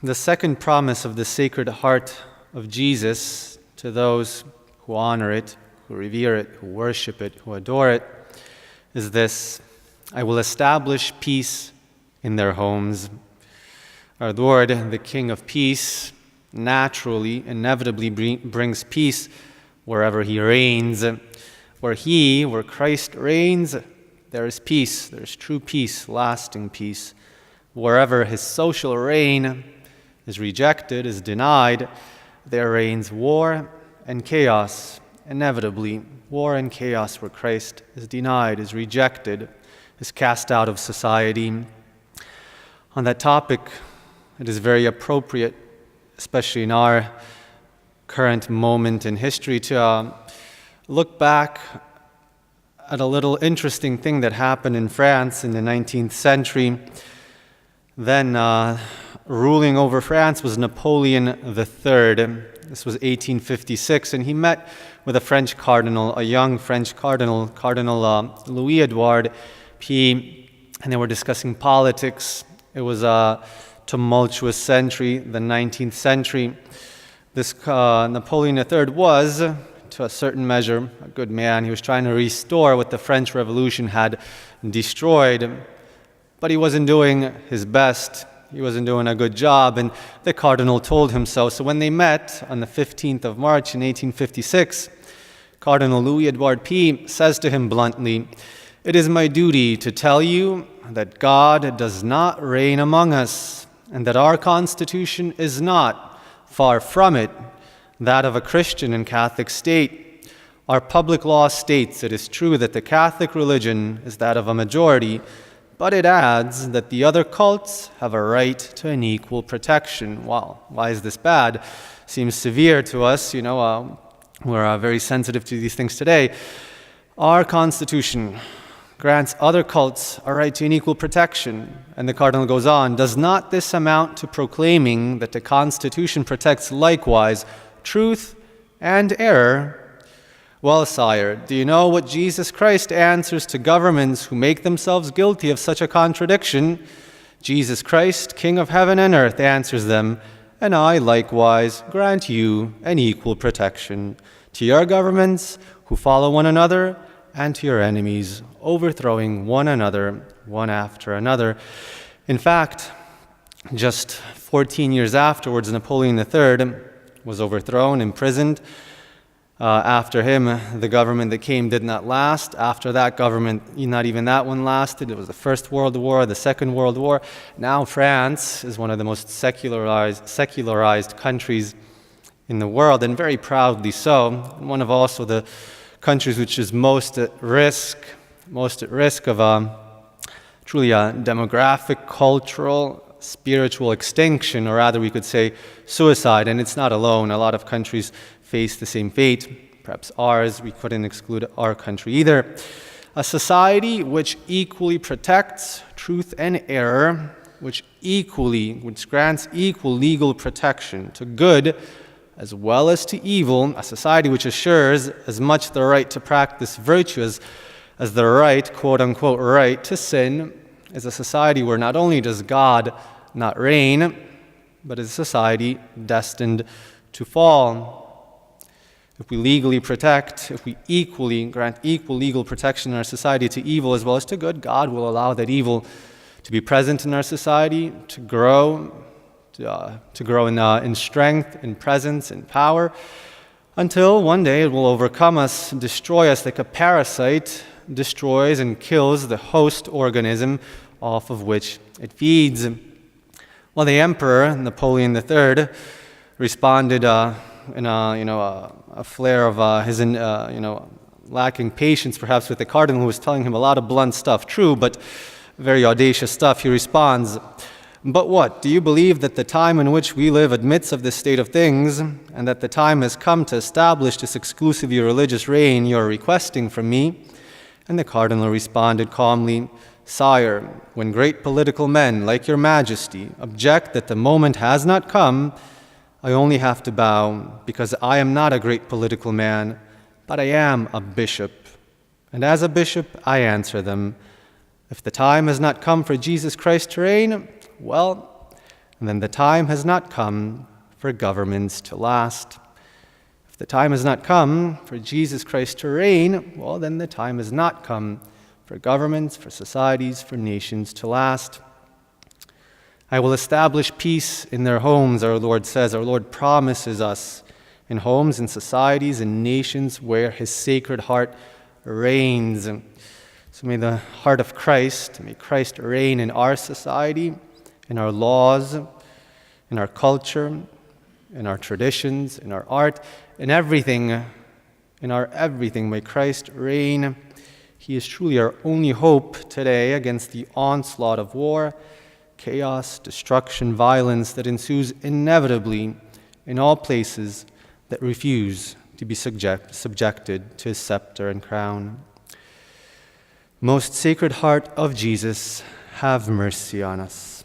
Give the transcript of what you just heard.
The second promise of the Sacred Heart of Jesus to those who honor it, who revere it, who worship it, who adore it, is this: I will establish peace in their homes. Our Lord, the King of Peace, naturally, inevitably brings peace wherever he reigns. Where Christ reigns, there is peace. There is true peace, lasting peace. Wherever his social reign is rejected, is denied, there reigns war and chaos. Inevitably, war and chaos where Christ is denied, is rejected, is cast out of society. On that topic, it is very appropriate, especially in our current moment in history, to look back at a little interesting thing that happened in France in the 19th century. Then ruling over France was Napoleon III. This was 1856, and he met with a French cardinal, a young French cardinal, Cardinal Louis Edouard P., and they were discussing politics. It was a tumultuous century, the 19th century. This Napoleon III was, to a certain measure, a good man. He was trying to restore what the French Revolution had destroyed, but he wasn't doing his best. He wasn't doing a good job, and the cardinal told him so. So when they met on the 15th of March in 1856, Cardinal Louis Edouard P. says to him bluntly, "It is my duty to tell you that God does not reign among us, and that our Constitution is not, far from it, that of a Christian and Catholic state. Our public law states it is true that the Catholic religion is that of a majority, but it adds that the other cults have a right to an equal protection." Well, why is this bad? Seems severe to us, we're very sensitive to these things today. Our Constitution grants other cults a right to an equal protection. And the cardinal goes on, "Does not this amount to proclaiming that the Constitution protects likewise truth and error? Well, sire, do you know what Jesus Christ answers to governments who make themselves guilty of such a contradiction? Jesus Christ, King of heaven and earth, answers them, 'And I likewise grant you an equal protection to your governments who follow one another, and to your enemies, overthrowing one another, one after another.'" In fact, just 14 years afterwards, Napoleon III was overthrown, imprisoned. After him, the government that came did not last. After that government, not even that one lasted. It was the First World War, the Second World War. Now France is one of the most secularized countries in the world, and very proudly so. One of also the countries which is most at risk of truly a demographic, cultural, spiritual extinction, or rather we could say suicide. And it's not alone. A lot of countries face the same fate. Perhaps ours, we couldn't exclude our country either. A society which equally protects truth and error, which grants equal legal protection to good as well as to evil, a society which assures as much the right to practice virtue as the right, quote-unquote, right to sin, is a society where not only does God not reign, but is a society destined to fall. If we legally protect, if we equally grant equal legal protection in our society to evil as well as to good, God will allow that evil to be present in our society, to grow in strength, in presence, in power, until one day it will overcome us, destroy us like a parasite destroys and kills the host organism off of which it feeds. Well, the Emperor Napoleon III responded in a flare of his lacking patience, perhaps, with the cardinal who was telling him a lot of blunt stuff. True, but very audacious stuff. He responds, "But what? Do you believe that the time in which we live admits of this state of things, and that the time has come to establish this exclusively religious reign you are requesting from me?" And the cardinal responded calmly, "Sire, when great political men, like your majesty, object that the moment has not come, I only have to bow, because I am not a great political man, but I am a bishop. And as a bishop, I answer them, if the time has not come for Jesus Christ to reign, well, and then the time has not come for governments to last. If the time has not come for Jesus Christ to reign, well, then the time has not come for governments, for societies, for nations to last. I will establish peace in their homes, our Lord says. Our Lord promises us in homes, in societies, in nations where his sacred heart reigns. So may the heart of Christ, may Christ reign in our society, in our laws, in our culture, in our traditions, in our art, in everything, in our everything. May Christ reign. He is truly our only hope today against the onslaught of war, chaos, destruction, violence that ensues inevitably in all places that refuse to be subjected to his scepter and crown. Most Sacred Heart of Jesus, have mercy on us.